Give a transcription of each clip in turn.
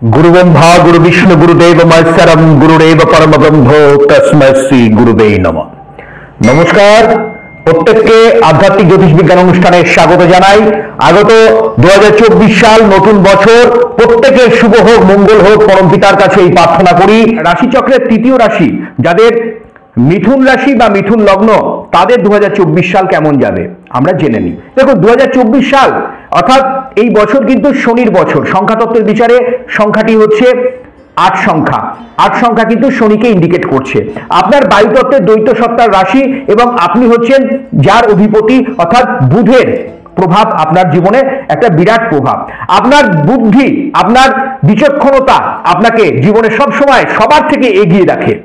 गुरुब्रह्मा गुरुविष्णु गुरुदेव महेश्वरम गुरुदेव परम ब्रह्म तस्मै श्री गुरुवे नमः। नमस्कार, প্রত্যেককে আধ্যাত্মিক জ্যোতিষ বিজ্ঞান অনুষ্ঠানে স্বাগত জানাই। আগত 2024 সাল নতুন বছর প্রত্যেকের শুভ হোক, মঙ্গল হোক, পরম পিতার কাছে এই প্রার্থনা করি। রাশিচক্রের তৃতীয় রাশি যাদের মিথুন রাশি বা মিথুন লগ্ন, তাদের 2024 সাল কেমন যাবে আমরা জেনে নিই। দেখুন, 2024 সাল অর্থাৎ এই বছর কিন্তু শনির বছর। সংখ্যাতত্ত্বের বিচারে সংখ্যাটি হচ্ছে 8 সংখ্যা। 8 সংখ্যা কিন্তু শনিকে ইন্ডিকেট করছে। আপনার বায়ুতত্ত্বের দ্বৈত সত্তার রাশি এবং আপনি হচ্ছেন যার অধিপতি, অর্থাৎ বুধের প্রভাব আপনার জীবনে একটা বিরাট প্রভাব। আপনার বুদ্ধি, আপনার বিচক্ষণতা আপনাকে জীবনে সবসময় সবার থেকে এগিয়ে রাখে।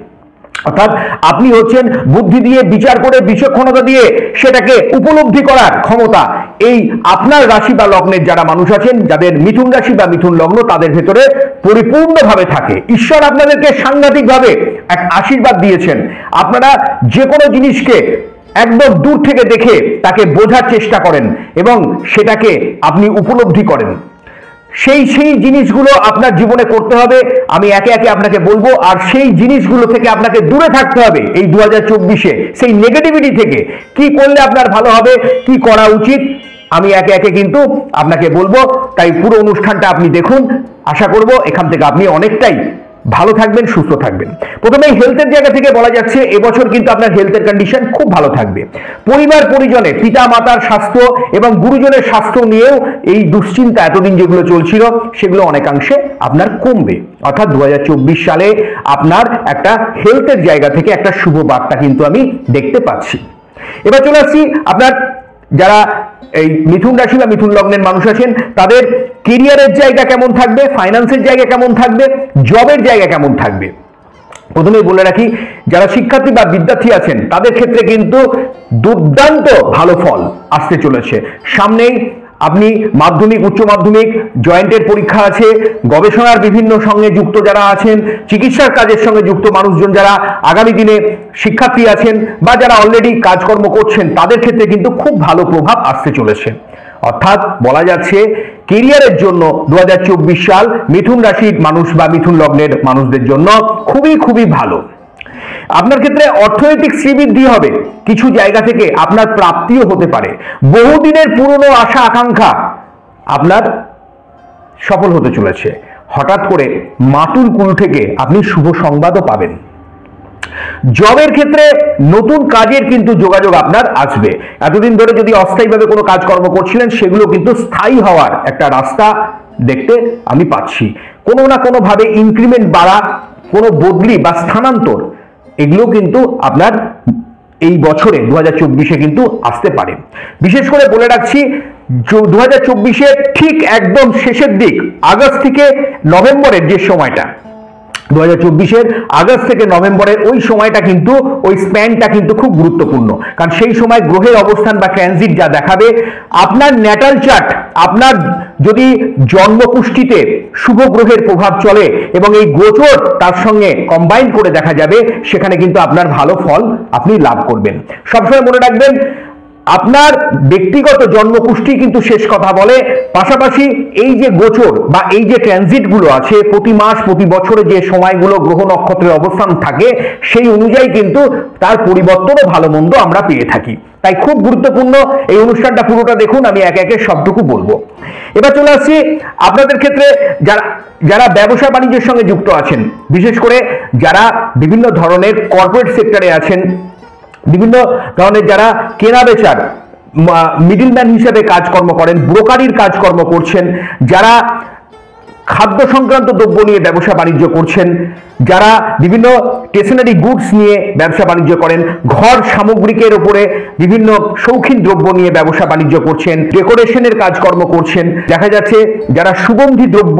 অর্থাৎ আপনি হচ্ছেন বুদ্ধি দিয়ে, বিচার করে, বিচক্ষণতা দিয়ে সেটাকে উপলব্ধি করার ক্ষমতা এই আপনার রাশি বা লগ্নের যারা মানুষ আছেন, যাদের মিথুন রাশি বা মিথুন লগ্ন, তাদের ভেতরে পরিপূর্ণভাবে থাকে। ঈশ্বর আপনাদেরকে সাংঘাতিকভাবে এক আশীর্বাদ দিয়েছেন। আপনারা যে কোনো জিনিসকে একদম দূর থেকে দেখে তাকে বোঝার চেষ্টা করেন এবং সেটাকে আপনি উপলব্ধি করেন। সেই জিনিসগুলো আপনার জীবনে করতে হবে, আমি একে একে আপনাকে বলবো। আর সেই জিনিসগুলো থেকে আপনাকে দূরে থাকতে হবে এই 2024-এ। সেই নেগেটিভিটি থেকে কি করলে আপনার ভালো হবে, কি করা উচিত, আমি একে একে কিন্তু আপনাকে বলবো। তাই পুরো অনুষ্ঠানটা আপনি দেখুন। আশা করব এখান থেকে আপনি অনেকটাই ভালো থাকবেন, সুস্থ থাকবেন। প্রথমে হেলথের জায়গা থেকে বলা যাচ্ছে এবছর কিন্তু আপনার হেলথের কন্ডিশন খুব ভালো থাকবে। পরিবার পরিজনে, পিতা মাতার স্বাস্থ্য এবং গুরুজনের স্বাস্থ্য নিয়েও এই দুশ্চিন্তা এতদিন যেগুলো চলছিল সেগুলো অনেকাংশে আপনার কমবে। অর্থাৎ 2024 সালে আপনার একটা হেলথের জায়গা থেকে একটা শুভ বার্তা কিন্তু আমি দেখতে পাচ্ছি। এবার চলে আসছি আপনার যারা এই মিথুন রাশি বা মিথুন লগ্নের মানুষ আছেন, তাদের কেরিয়ারের জায়গা কেমন থাকবে, ফাইন্যান্সের জায়গা কেমন থাকবে, জবের জায়গা কেমন থাকবে। প্রথমেই বলে রাখি, যারা শিক্ষার্থী বা বিদ্যার্থী আছেন তাদের ক্ষেত্রে কিন্তু দুর্দান্ত ভালো ফল আসতে চলেছে। সামনেই আপনি মাধ্যমিক, উচ্চ মাধ্যমিক, জয়েন্টের পরীক্ষা আছে, গবেষণার বিভিন্ন সঙ্গে যুক্ত যারা আছেন, চিকিৎসার কাজের সঙ্গে যুক্ত মানুষজন যারা আগামী দিনে শিক্ষার্থী আছেন বা যারা অলরেডি কাজকর্ম করছেন, তাদের ক্ষেত্রে কিন্তু খুব ভালো প্রভাব আসতে চলেছে। অর্থাৎ বলা যাচ্ছে কেরিয়ারের জন্য 2024 সাল মিথুন রাশির মানুষ বা মিথুন লগ্নের মানুষদের জন্য খুবই ভালো। আপনার ক্ষেত্রে অর্থনৈতিক শ্রীবৃদ্ধি হবে, কিছু জায়গা থেকে আপনার প্রাপ্তিও হতে পারে। বহুদিনের পুরনো আশা আকাঙ্ক্ষা আপনার সফল হতে চলেছে। হঠাৎ করে মাতুল কুল থেকে আপনি শুভ সংবাদও পাবেন। জবের ক্ষেত্রে নতুন কাজের কিন্তু যোগাযোগ আপনার আসবে। এতদিন ধরে যদি অস্থায়ীভাবে কোনো কাজকর্ম করছিলেন, সেগুলো কিন্তু স্থায়ী হওয়ার একটা রাস্তা দেখতে আমি পাচ্ছি। কোনো না কোনো ভাবে ইনক্রিমেন্ট বাড়া, কোনো বদলি বা স্থানান্তর, এগুলো কিন্তু আপনার এই বছরে 2024-এ কিন্তু আসতে পারে। বিশেষ করে বলে রাখছি, 2024-এর ঠিক একদম শেষের দিক, আগস্ট থেকে নভেম্বরের যে সময়টা, 2024-এর আগস্ট থেকে নভেম্বরের ওই সময়টা কিন্তু, ওই স্প্যানটা কিন্তু খুব গুরুত্বপূর্ণ। কারণ সেই সময় গ্রহের অবস্থান বা ট্রানজিট যা দেখাবে, আপনার ন্যাটাল চার্ট, আপনার যদি জন্মকুষ্ঠিতে শুভ গ্রহের প্রভাব চলে এবং এই গোচর তার সঙ্গে কম্বাইন করে দেখা যাবে, সেখানে কিন্তু আপনার ভালো ফল আপনি লাভ করবেন। সবসময় মনে রাখবেন, আপনার ব্যক্তিগত জন্মকুষ্ঠি কিন্তু শেষ কথা বলে। পাশাপাশি এই যে গোচর বা এই যে ট্রানজিট গুলো আছে, প্রতি মাস প্রতি বছরে যে সময়গুলো গ্রহ নক্ষত্রের অবস্থান থাকে, সেই অনুযায়ী কিন্তু তার পরিবর্তনও ভালো মন্দ আমরা পেয়ে থাকি। তাই খুব গুরুত্বপূর্ণ এই অনুষ্ঠানটা পুরোটা দেখুন, আমি একে একে সবটুকু বলবো। এবার চলে আসছি আপনাদের ক্ষেত্রে যারা ব্যবসা বাণিজ্যের সঙ্গে যুক্ত আছেন, বিশেষ করে যারা বিভিন্ন ধরনের কর্পোরেট সেক্টরে আছেন, বিভিন্ন ধরনের যারা কেনা বেচার মিডলম্যান হিসেবে কাজকর্ম করেন, ব্রোকারির কাজকর্ম করছেন, যারা খাদ্য সংক্রান্ত দ্রব্য নিয়ে ব্যবসা বাণিজ্য করছেন, যারা বিভিন্ন স্টেশনারি গুডস নিয়ে ব্যবসা বাণিজ্য করেন, ঘর সামগ্রিকের উপরে বিভিন্ন শৌখিন দ্রব্য নিয়ে ব্যবসা বাণিজ্য করছেন, ডেকোরেশনের কাজকর্ম করছেন, দেখা যাচ্ছে যারা সুগন্ধি দ্রব্য,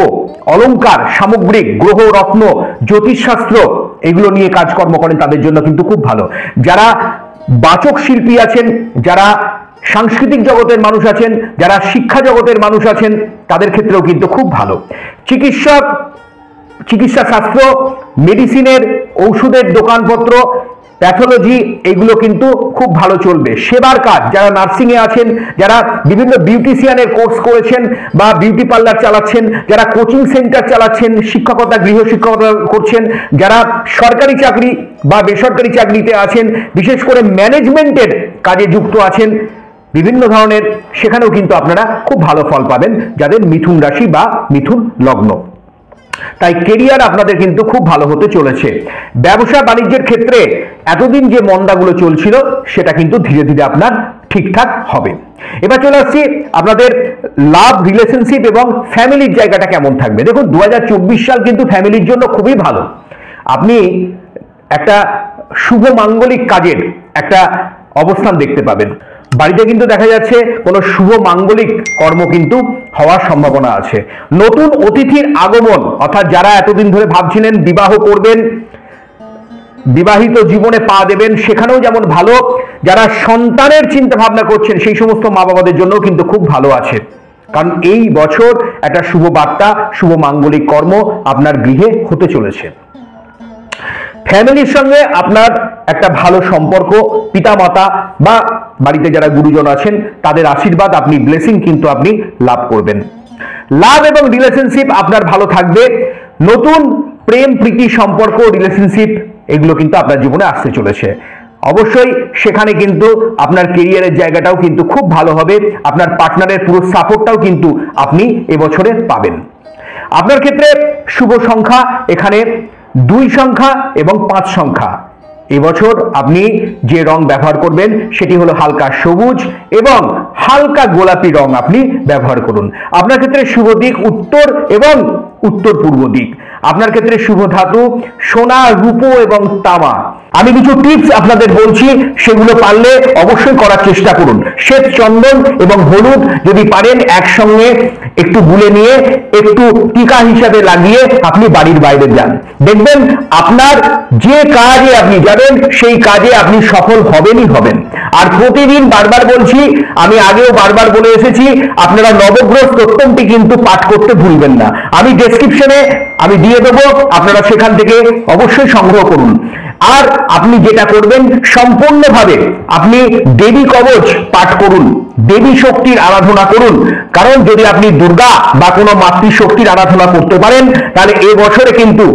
অলংকার, সামগ্রিক, গ্রহ রত্ন, জ্যোতিষশাস্ত্র এগুলো নিয়ে কাজকর্ম করেন, তাদের জন্য কিন্তু খুব ভালো। যারা বাচক শিল্পী আছেন, যারা সাংস্কৃতিক জগতের মানুষ আছেন, যারা শিক্ষা জগতের মানুষ আছেন, তাদের ক্ষেত্রেও কিন্তু খুব ভালো। চিকিৎসা শাস্ত্র, মেডিসিনের, ঔষধের দোকানপত্র, প্যাথোলজি, এগুলো কিন্তু খুব ভালো চলবে। সেবার কাজ, যারা নার্সিং এ আছেন, যারা বিভিন্ন বিউটিশিয়ানের কোর্স করেছেন বা বিউটি পার্লার চালাচ্ছেন, যারা কোচিং সেন্টার চালাচ্ছেন, শিক্ষকতা, গৃহ শিক্ষকতা করছেন, যারা সরকারি চাকরি বা বেসরকারি চাকরিতে আছেন, বিশেষ করে ম্যানেজমেন্টের কাজে যুক্ত আছেন, বিভিন্ন ধরনের, সেখানেও কিন্তু আপনারা খুব ভালো ফল পাবেন যাদের মিথুন রাশি বা মিথুন লগ্ন। তাই কেরিয়ার আপনাদের কিন্তু খুব ভালো হতে চলেছে। ব্যবসা বাণিজ্যের ক্ষেত্রে এতদিন যে মন্দাগুলো চলছিল সেটা কিন্তু ধীরে ধীরে আপনার ঠিকঠাক হবে। এবার চলে আসছি আপনাদের লাভ, রিলেশনশিপ এবং ফ্যামিলির জায়গাটা কেমন থাকবে। দেখুন 2024 সাল কিন্তু ফ্যামিলির জন্য খুবই ভালো। আপনি একটা শুভ মাঙ্গলিক কাজের একটা অবস্থান দেখতে পাবেন। বাড়িতে কিন্তু দেখা যাচ্ছে কোনো শুভ মাঙ্গলিক কর্ম কিন্তু হওয়ার সম্ভাবনা আছে। নতুন অতিথির আগমন, অর্থাৎ যারা এতদিন ধরে ভাবছিলেন বিবাহ করবেন, বিবাহিত জীবনে পা দেবেন, সেখানেও যেমন ভালো। যারা সন্তানের চিন্তা ভাবনা করছেন সেই সমস্ত মা বাবাদের জন্য কিন্তু খুব ভালো আছে, কারণ এই বছর একটা শুভ বার্তা, শুভ মাঙ্গলিক কর্ম আপনার গৃহে হতে চলেছে। ফ্যামিলির সঙ্গে আপনার একটা ভালো সম্পর্ক, পিতামাতা বা বাড়িতে যারা গুরুজন আছেন তাদের আশীর্বাদ, আপনি ব্লেসিং কিন্তু আপনি লাভ করবেন। লাভ এবং রিলেশনশিপ আপনার ভালো থাকবে। নতুন প্রেম, প্রীতি, সম্পর্ক, রিলেশনশিপ এগুলো কিন্তু আপনার জীবনে আসতে চলেছে। অবশ্যই সেখানে কিন্তু আপনার কেরিয়ারের জায়গাটাও কিন্তু খুব ভালো হবে। আপনার পার্টনারের পুরো সাপোর্টটাও কিন্তু আপনি এবছরে পাবেন। আপনার ক্ষেত্রে শুভ সংখ্যা এখানে 2 সংখ্যা এবং 5 সংখ্যা। এবছর আপনি যে রং ব্যবহার করবেন সেটি হলো হালকা সবুজ এবং হালকা গোলাপি রং আপনি ব্যবহার করুন। আপনার ক্ষেত্রে শুভ দিক উত্তর এবং উত্তর পূর্ব দিক। আপনার ক্ষেত্রে শুভ ধাতু সোনা, রূপো এবং তামা। আমি কিছু টিপস আপনাদের বলছি, সেগুলো পারলে অবশ্যই করার চেষ্টা করুন। শ্বেত চন্দন এবং হলুদ যদি পারেন একসঙ্গে একটু গুলে নিয়ে একটু টিকা হিসাবে লাগিয়ে আপনি বাড়ির বাইরে যান, দেখবেন আপনার যে কাজে আপনি যাবেন সেই কাজে আপনি সফল হবেনই হবেন। আর প্রতিদিন, বারবার বলছি, আমি আগেও বারবার বলে এসেছি, আপনারা নবগ্রহ স্তোত্রটি কিন্তু পাঠ করতে ভুলবেন না। আমি ডেসক্রিপশনে আমি দিয়ে দেবো, আপনারা সেখান থেকে অবশ্যই সংগ্রহ করুন। আর আপনি যেটা করবেন, সম্পূর্ণভাবে আপনি দেবী কবচ পাঠ করুন, দেবী শক্তির আরাধনা করুন। কারণ যদি আপনি দুর্গা বা কোনো মাতৃশক্তির আরাধনা করতে পারেন তাহলে এবছরে কিন্তু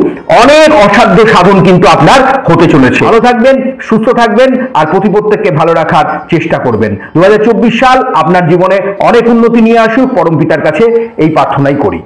অনেক অসাধ্য সাধন কিন্তু আপনার হতে চলেছে। ভালো থাকবেন, সুস্থ থাকবেন আর প্রত্যেককে ভালো রাখার চেষ্টা করবেন। 2024 সাল আপনার জীবনে অনেক উন্নতি নিয়ে আসুক, পরম পিতার কাছে এই প্রার্থনাই করি।